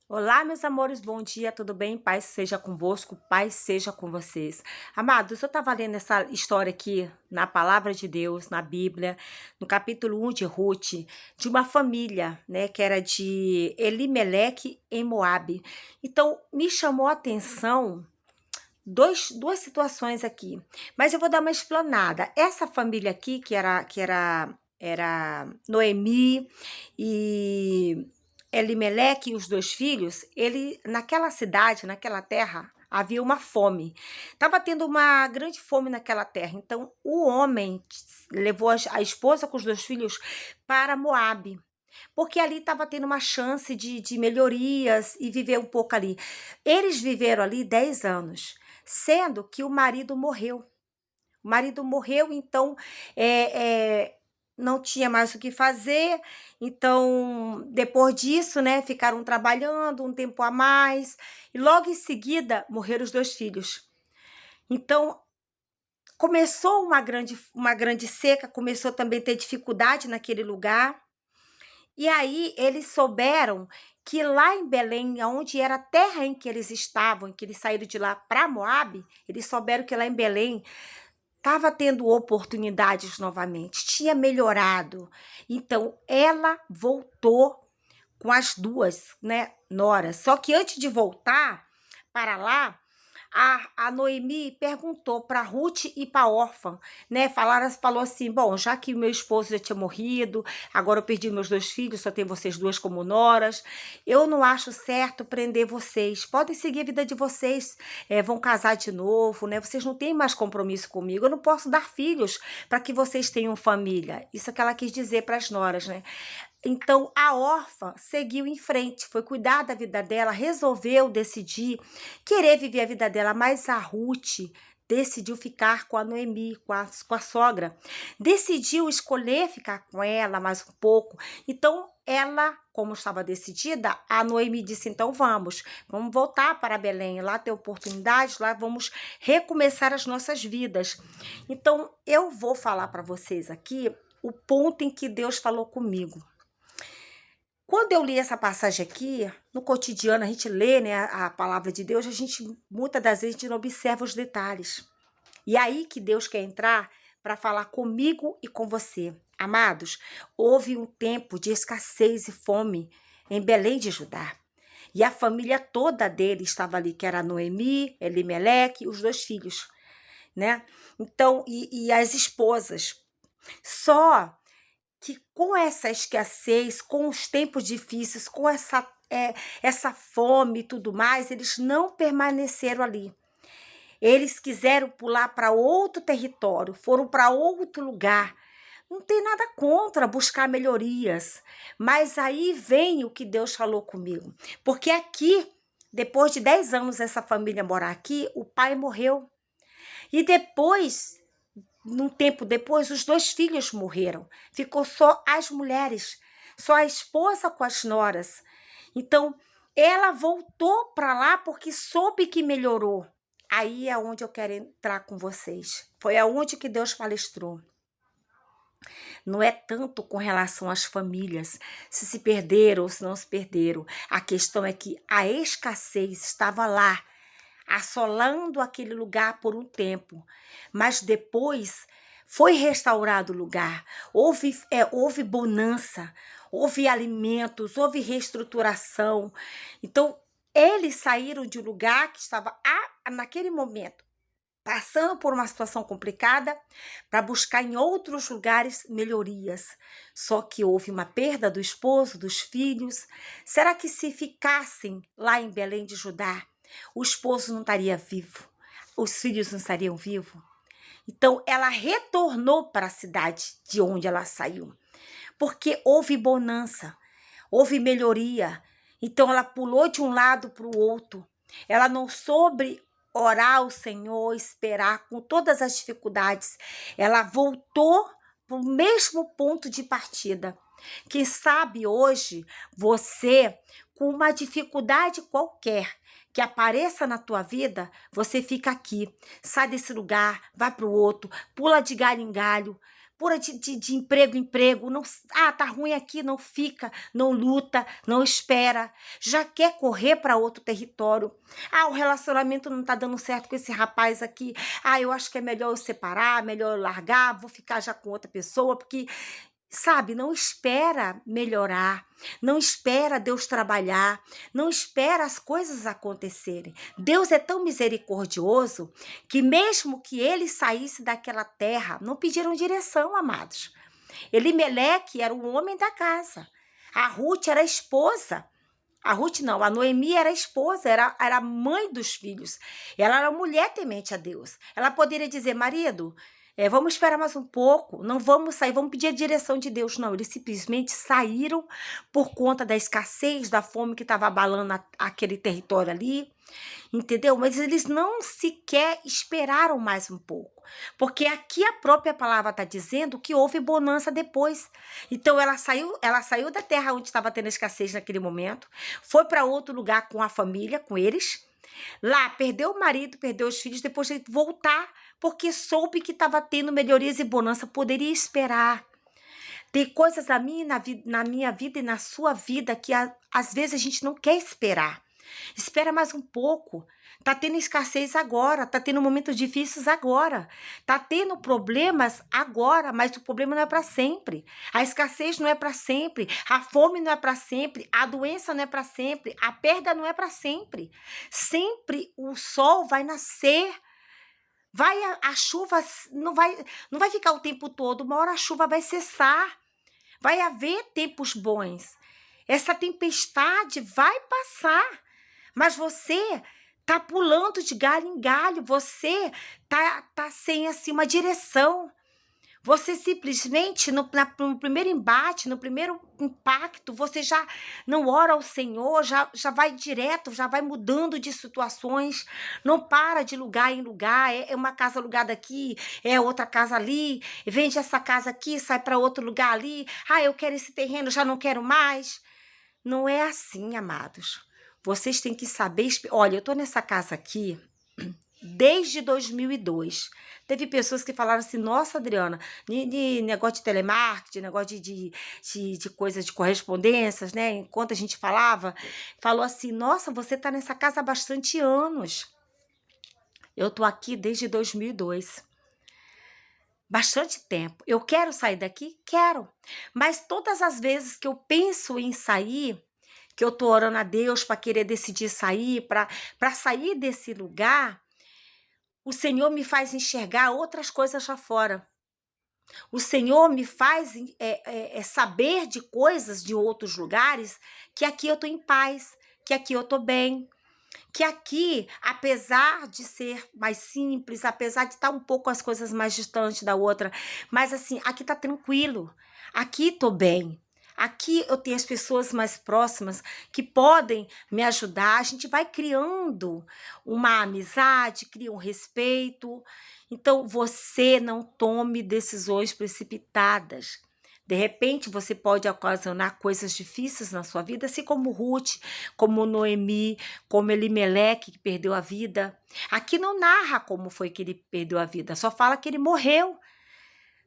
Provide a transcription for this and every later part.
Olá, meus amores, bom dia, tudo bem? Paz seja convosco, paz seja com vocês. Amados, eu estava lendo essa história aqui na Palavra de Deus, na Bíblia, no capítulo 1 de Ruth, de uma família, né, que era de Elimeleque em Moabe. Então, me chamou a atenção duas situações aqui, mas eu vou dar uma explanada. Essa família aqui, que era Noemi e Elimeleque e os dois filhos, ele naquela cidade, naquela terra, havia uma fome. Estava tendo uma grande fome naquela terra. Então, o homem levou a esposa com os dois filhos para Moabe, porque ali estava tendo uma chance de melhorias e viver um pouco ali. Eles viveram ali 10 anos, sendo que o marido morreu. O marido morreu, então não tinha mais o que fazer. Então, depois disso, né, ficaram trabalhando um tempo a mais, e logo em seguida morreram os dois filhos. Então, começou uma grande seca, começou também a ter dificuldade naquele lugar. E aí eles souberam que lá em Belém, onde era a terra em que eles estavam, em que eles saíram de lá para Moabe, eles souberam que lá em Belém estava tendo oportunidades novamente, tinha melhorado. Então ela voltou com as duas, né, noras. Só que antes de voltar para lá, a Noemi perguntou para Ruth e para Órfã, né? Falou assim: bom, já que meu esposo já tinha morrido, agora eu perdi meus dois filhos, só tenho vocês duas como noras. Eu não acho certo prender vocês. Podem seguir a vida de vocês, vão casar de novo, né? Vocês não têm mais compromisso comigo. Eu não posso dar filhos para que vocês tenham família. Isso é o que ela quis dizer para as noras, né? Então, a órfã seguiu em frente, foi cuidar da vida dela, resolveu decidir querer viver a vida dela, mas a Ruth decidiu ficar com a Noemi, com a sogra. Decidiu escolher ficar com ela mais um pouco. Então, ela, como estava decidida, a Noemi disse: então vamos voltar para Belém, lá ter oportunidades, lá vamos recomeçar as nossas vidas. Então, eu vou falar para vocês aqui o ponto em que Deus falou comigo. Quando eu li essa passagem aqui, no cotidiano, a gente lê, né, a palavra de Deus, muitas das vezes, a gente não observa os detalhes. E é aí que Deus quer entrar para falar comigo e com você. Amados, houve um tempo de escassez e fome em Belém de Judá. E a família toda dele estava ali, que era Noemi, Elimeleque, os dois filhos, né? Então, e as esposas. Só que com essa escassez, com os tempos difíceis, com essa fome e tudo mais, eles não permaneceram ali. Eles quiseram pular para outro território, foram para outro lugar. Não tem nada contra buscar melhorias, mas aí vem o que Deus falou comigo. Porque aqui, depois de 10 anos essa família morar aqui, o pai morreu. E depois, num tempo depois, os dois filhos morreram. Ficou só as mulheres, só a esposa com as noras. Então, ela voltou para lá porque soube que melhorou. Aí é onde eu quero entrar com vocês. Foi aonde que Deus palestrou. Não é tanto com relação às famílias, se perderam ou se não se perderam. A questão é que a escassez estava lá, assolando aquele lugar por um tempo, mas depois foi restaurado o lugar, houve bonança, houve alimentos, houve reestruturação. Então, eles saíram de um lugar que estava naquele momento passando por uma situação complicada para buscar em outros lugares melhorias. Só que houve uma perda do esposo, dos filhos. Será que se ficassem lá em Belém de Judá, o esposo não estaria vivo? Os filhos não estariam vivos? Então, ela retornou para a cidade de onde ela saiu, porque houve bonança, houve melhoria. Então, ela pulou de um lado para o outro. Ela não soube orar ao Senhor, esperar com todas as dificuldades. Ela voltou para o mesmo ponto de partida. Quem sabe hoje você, com uma dificuldade qualquer que apareça na tua vida, você fica aqui, sai desse lugar, vai para o outro, pula de galho em galho, pura de emprego em emprego, não, tá ruim aqui, não fica, não luta, não espera, já quer correr para outro território. O relacionamento não tá dando certo com esse rapaz aqui. Eu acho que é melhor eu separar, melhor eu largar, vou ficar já com outra pessoa, porque, sabe, não espera melhorar, não espera Deus trabalhar, não espera as coisas acontecerem. Deus é tão misericordioso que mesmo que ele saísse daquela terra, não pediram direção, amados. Elimeleque era o homem da casa. A Ruth era a esposa. A Ruth não, a Noemi era a esposa, era a mãe dos filhos. Ela era mulher temente a Deus. Ela poderia dizer, marido, vamos esperar mais um pouco, não vamos sair, vamos pedir a direção de Deus. Não, eles simplesmente saíram por conta da escassez, da fome que estava abalando aquele território ali, entendeu? Mas eles não sequer esperaram mais um pouco, porque aqui a própria palavra está dizendo que houve bonança depois. Então ela saiu da terra onde estava tendo escassez naquele momento, foi para outro lugar com a família, com eles. Lá perdeu o marido, perdeu os filhos, depois de voltar, porque soube que estava tendo melhorias e bonança, poderia esperar. Tem coisas na minha vida e na sua vida que às vezes a gente não quer esperar. Espera mais um pouco. Tá tendo escassez agora, tá tendo momentos difíceis agora, tá tendo problemas agora, mas o problema não é para sempre. A escassez não é para sempre, a fome não é para sempre, a doença não é para sempre, a perda não é para sempre. Sempre o sol vai nascer. A chuva não vai ficar o tempo todo, uma hora a chuva vai cessar. Vai haver tempos bons. Essa tempestade vai passar. Mas você tá pulando de galho em galho, você tá sem assim uma direção. Você simplesmente, no primeiro embate, no primeiro impacto, você já não ora ao Senhor, já vai direto, já vai mudando de situações, não para de lugar em lugar, é uma casa alugada aqui, é outra casa ali, vende essa casa aqui, sai para outro lugar ali, eu quero esse terreno, já não quero mais. Não é assim, amados. Vocês têm que saber... Olha, eu estou nessa casa aqui desde 2002. Teve pessoas que falaram assim, nossa, Adriana, de negócio de telemarketing, negócio de coisas de correspondências, né? Enquanto a gente falou assim, nossa, você está nessa casa há bastante anos. Eu estou aqui desde 2002. Bastante tempo. Eu quero sair daqui? Quero. Mas todas as vezes que eu penso em sair, que eu tô orando a Deus para querer decidir sair, para sair desse lugar, o Senhor me faz enxergar outras coisas lá fora. O Senhor me faz saber de coisas de outros lugares, que aqui eu tô em paz, que aqui eu tô bem, que aqui, apesar de ser mais simples, apesar de estar um pouco as coisas mais distantes da outra, mas assim, aqui tá tranquilo, aqui tô bem. Aqui eu tenho as pessoas mais próximas que podem me ajudar. A gente vai criando uma amizade, cria um respeito. Então, você não tome decisões precipitadas. De repente, você pode ocasionar coisas difíceis na sua vida, assim como Ruth, como Noemi, como Elimeleque, que perdeu a vida. Aqui não narra como foi que ele perdeu a vida, só fala que ele morreu.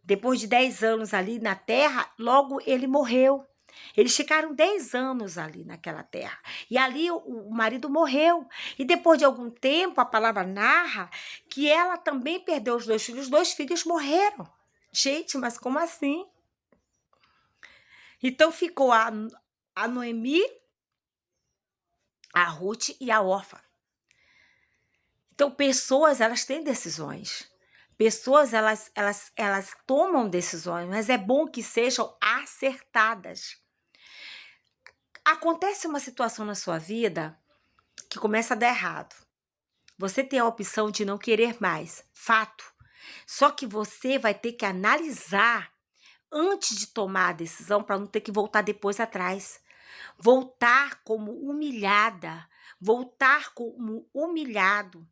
Depois de 10 anos ali na terra, logo ele morreu. Eles ficaram 10 anos ali naquela terra. E ali o marido morreu. E depois de algum tempo, a palavra narra que ela também perdeu os 2 filhos morreram. Gente, mas como assim? Então ficou a Noemi, a Ruth e a órfã. Então, pessoas, elas têm decisões. Pessoas, elas tomam decisões, mas é bom que sejam acertadas. Acontece uma situação na sua vida que começa a dar errado. Você tem a opção de não querer mais, fato. Só que você vai ter que analisar antes de tomar a decisão para não ter que voltar depois atrás. Voltar como humilhada, voltar como humilhado,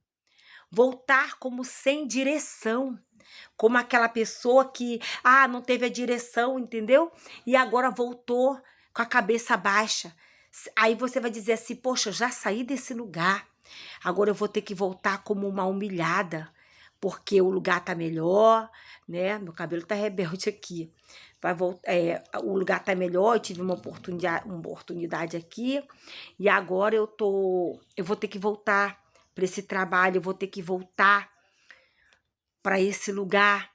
voltar como sem direção, como aquela pessoa que não teve a direção, entendeu? E agora voltou com a cabeça baixa. Aí você vai dizer assim, poxa, eu já saí desse lugar, agora eu vou ter que voltar como uma humilhada, porque o lugar tá melhor, né? Meu cabelo tá rebelde aqui. Vai voltar, o lugar tá melhor, eu tive uma oportunidade aqui, e agora eu vou ter que voltar para esse trabalho, eu vou ter que voltar para esse lugar.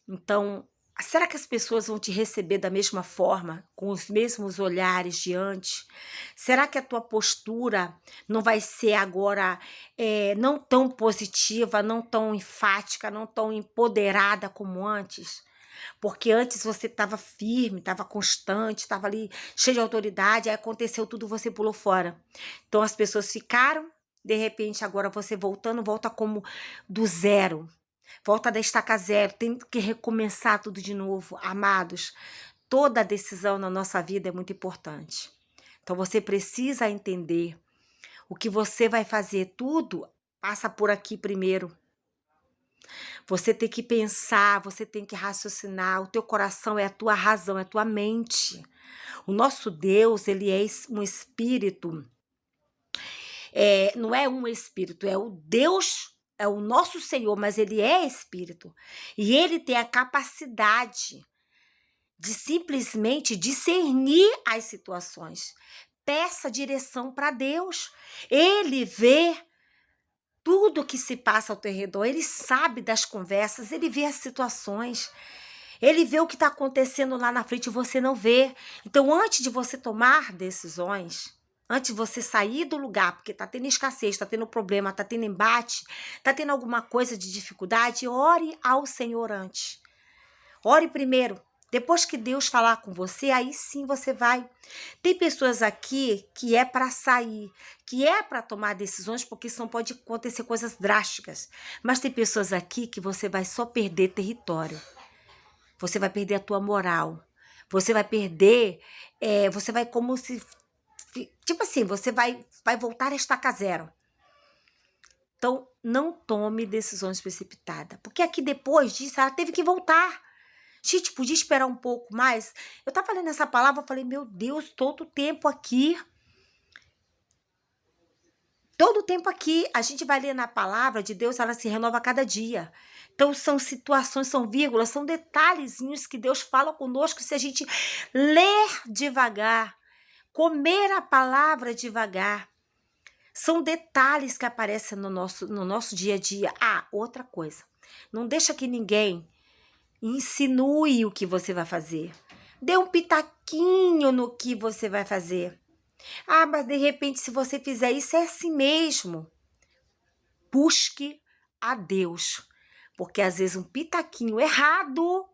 Então, será que as pessoas vão te receber da mesma forma, com os mesmos olhares de antes? Será que a tua postura não vai ser agora não tão positiva, não tão enfática, não tão empoderada como antes? Porque antes você estava firme, estava constante, estava ali cheio de autoridade, aí aconteceu tudo, você pulou fora. Então as pessoas ficaram, de repente agora você voltando, volta como do zero. Volta da estaca zero, tem que recomeçar tudo de novo. Amados, toda decisão na nossa vida é muito importante. Então você precisa entender o que você vai fazer, tudo passa por aqui primeiro. Você tem que pensar, você tem que raciocinar, o teu coração é a tua razão, é a tua mente. O nosso Deus, ele é um espírito, não é um espírito, é o Deus, é o nosso Senhor, mas ele é espírito. E ele tem a capacidade de simplesmente discernir as situações. Peça direção para Deus. Ele vê tudo que se passa ao teu redor, ele sabe das conversas, ele vê as situações, ele vê o que está acontecendo lá na frente e você não vê. Então, antes de você tomar decisões, antes de você sair do lugar, porque está tendo escassez, está tendo problema, está tendo embate, está tendo alguma coisa de dificuldade, ore ao Senhor antes. Ore primeiro. Depois que Deus falar com você, aí sim você vai. Tem pessoas aqui que é para sair, que é para tomar decisões, porque senão pode acontecer coisas drásticas. Mas tem pessoas aqui que você vai só perder território. Você vai perder a tua moral. Você vai perder, você vai como se... Tipo assim, você vai voltar a estaca zero. Então, não tome decisões precipitadas. Porque aqui depois disso, ela teve que voltar. Gente, podia esperar um pouco mais? Eu tava lendo essa palavra, eu falei, meu Deus, todo o tempo aqui. Todo o tempo aqui, a gente vai ler na palavra de Deus, ela se renova a cada dia. Então, são situações, são vírgulas, são detalhezinhos que Deus fala conosco se a gente ler devagar, comer a palavra devagar. São detalhes que aparecem no nosso dia a dia. Ah, outra coisa. Não deixa que ninguém insinue o que você vai fazer. Dê um pitaquinho no que você vai fazer. Ah, mas de repente, se você fizer isso, é assim mesmo. Busque a Deus. Porque às vezes um pitaquinho errado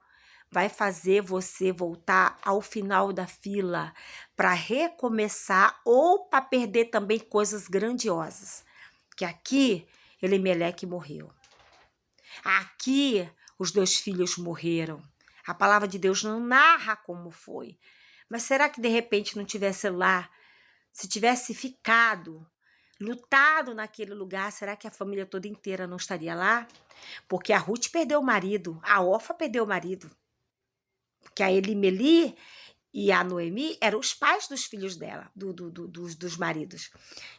vai fazer você voltar ao final da fila para recomeçar ou para perder também coisas grandiosas. Que aqui, Elimeleque morreu. Aqui, os 2 filhos morreram. A palavra de Deus não narra como foi. Mas será que de repente não tivesse lá, se tivesse ficado, lutado naquele lugar, será que a família toda inteira não estaria lá? Porque a Ruth perdeu o marido, a Orfa perdeu o marido. Porque a Elimeli e a Noemi eram os pais dos filhos dela, dos maridos.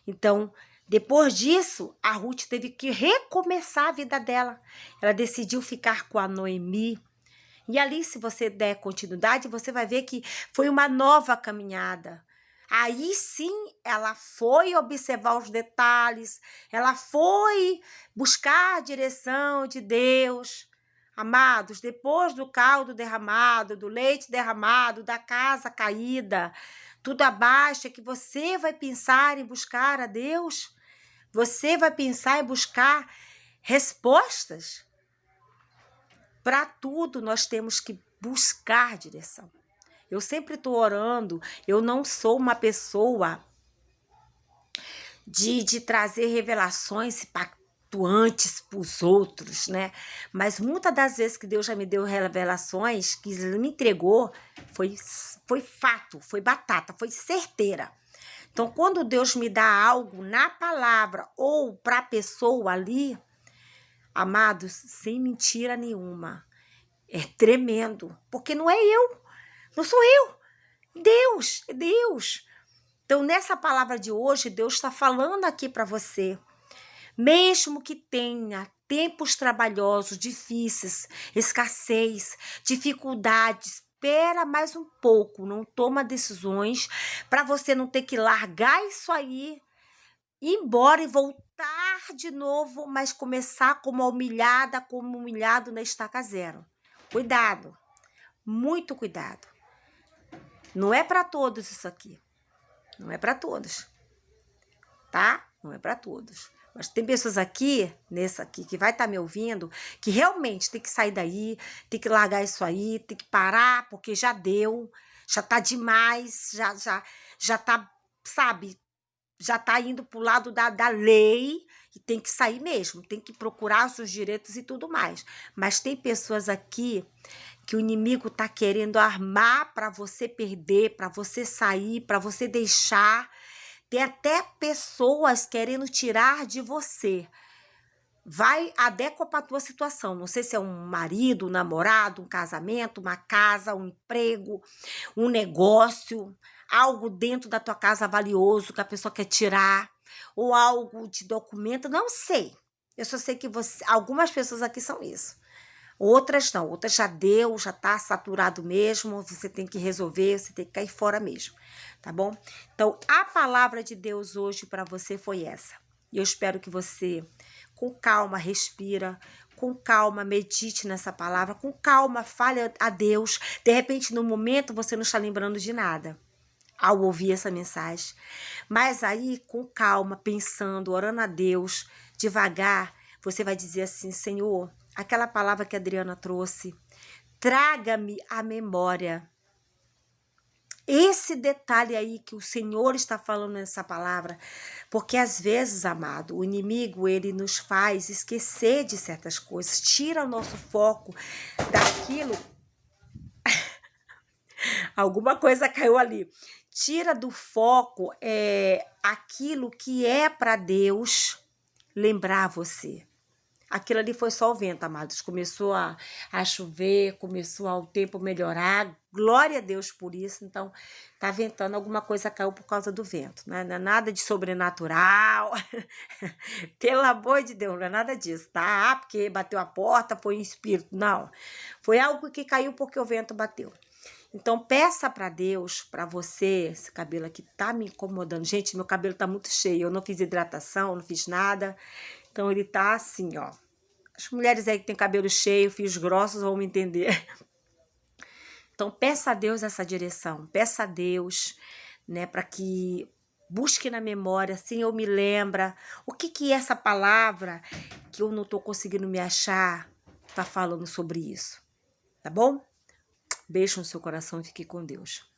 Então, depois disso, a Ruth teve que recomeçar a vida dela. Ela decidiu ficar com a Noemi. E ali, se você der continuidade, você vai ver que foi uma nova caminhada. Aí sim, ela foi observar os detalhes, ela foi buscar a direção de Deus. Amados, depois do caldo derramado, do leite derramado, da casa caída, tudo abaixo, é que você vai pensar em buscar a Deus. Você vai pensar em buscar respostas. Para tudo nós temos que buscar direção. Eu sempre estou orando, eu não sou uma pessoa de trazer revelações impactuantes para os outros, né? Mas muitas das vezes que Deus já me deu revelações, que Ele me entregou, foi fato, foi batata, foi certeira. Então, quando Deus me dá algo na palavra ou para a pessoa ali, amados, sem mentira nenhuma, é tremendo, porque não é eu, não sou eu, Deus, é Deus. Então, nessa palavra de hoje, Deus está falando aqui para você, mesmo que tenha tempos trabalhosos, difíceis, escassez, dificuldades. Espera mais um pouco, não toma decisões para você não ter que largar isso aí, ir embora e voltar de novo, mas começar como humilhada, como humilhado na estaca zero. Cuidado, muito cuidado. Não é para todos isso aqui. Não é para todos, tá? Não é para todos. Mas tem pessoas aqui, nessa aqui, que vai estar me ouvindo, que realmente tem que sair daí, tem que largar isso aí, tem que parar, porque já deu, já tá demais, já tá, sabe, já tá indo pro lado da lei e tem que sair mesmo, tem que procurar os seus direitos e tudo mais. Mas tem pessoas aqui que o inimigo tá querendo armar para você perder, para você sair, para você deixar. Tem até pessoas querendo tirar de você. Vai, adequa para a tua situação. Não sei se é um marido, um namorado, um casamento, uma casa, um emprego, um negócio, algo dentro da tua casa valioso que a pessoa quer tirar, ou algo de documento, não sei. Eu só sei que algumas pessoas aqui são isso. Outras não, outras já deu, já tá saturado mesmo, você tem que resolver, você tem que cair fora mesmo, tá bom? Então, a palavra de Deus hoje para você foi essa. E eu espero que você, com calma, respira, com calma, medite nessa palavra, com calma, fale a Deus. De repente, no momento, você não está lembrando de nada ao ouvir essa mensagem. Mas aí, com calma, pensando, orando a Deus, devagar, você vai dizer assim: Senhor, aquela palavra que a Adriana trouxe, traga-me à memória esse detalhe aí que o Senhor está falando nessa palavra, porque às vezes, amado, o inimigo, ele nos faz esquecer de certas coisas, tira o nosso foco daquilo. Alguma coisa caiu ali. Tira do foco aquilo que é para Deus lembrar você. Aquilo ali foi só o vento, amados. Começou a chover, começou o tempo melhorar. Glória a Deus por isso. Então, tá ventando, alguma coisa caiu por causa do vento. Né? Não é nada de sobrenatural. Pelo amor de Deus, não é nada disso, tá? Porque bateu a porta, foi um espírito. Não. Foi algo que caiu porque o vento bateu. Então, peça para Deus, para você, esse cabelo aqui tá me incomodando. Gente, meu cabelo tá muito cheio. Eu não fiz hidratação, não fiz nada. Então, ele tá assim, ó. As mulheres aí que tem cabelo cheio, fios grossos, vão me entender. Então, peça a Deus essa direção. Peça a Deus, né, para que busque na memória, assim, eu me lembra. O que é essa palavra que eu não tô conseguindo me achar, tá falando sobre isso? Tá bom? Beijo no seu coração e fique com Deus.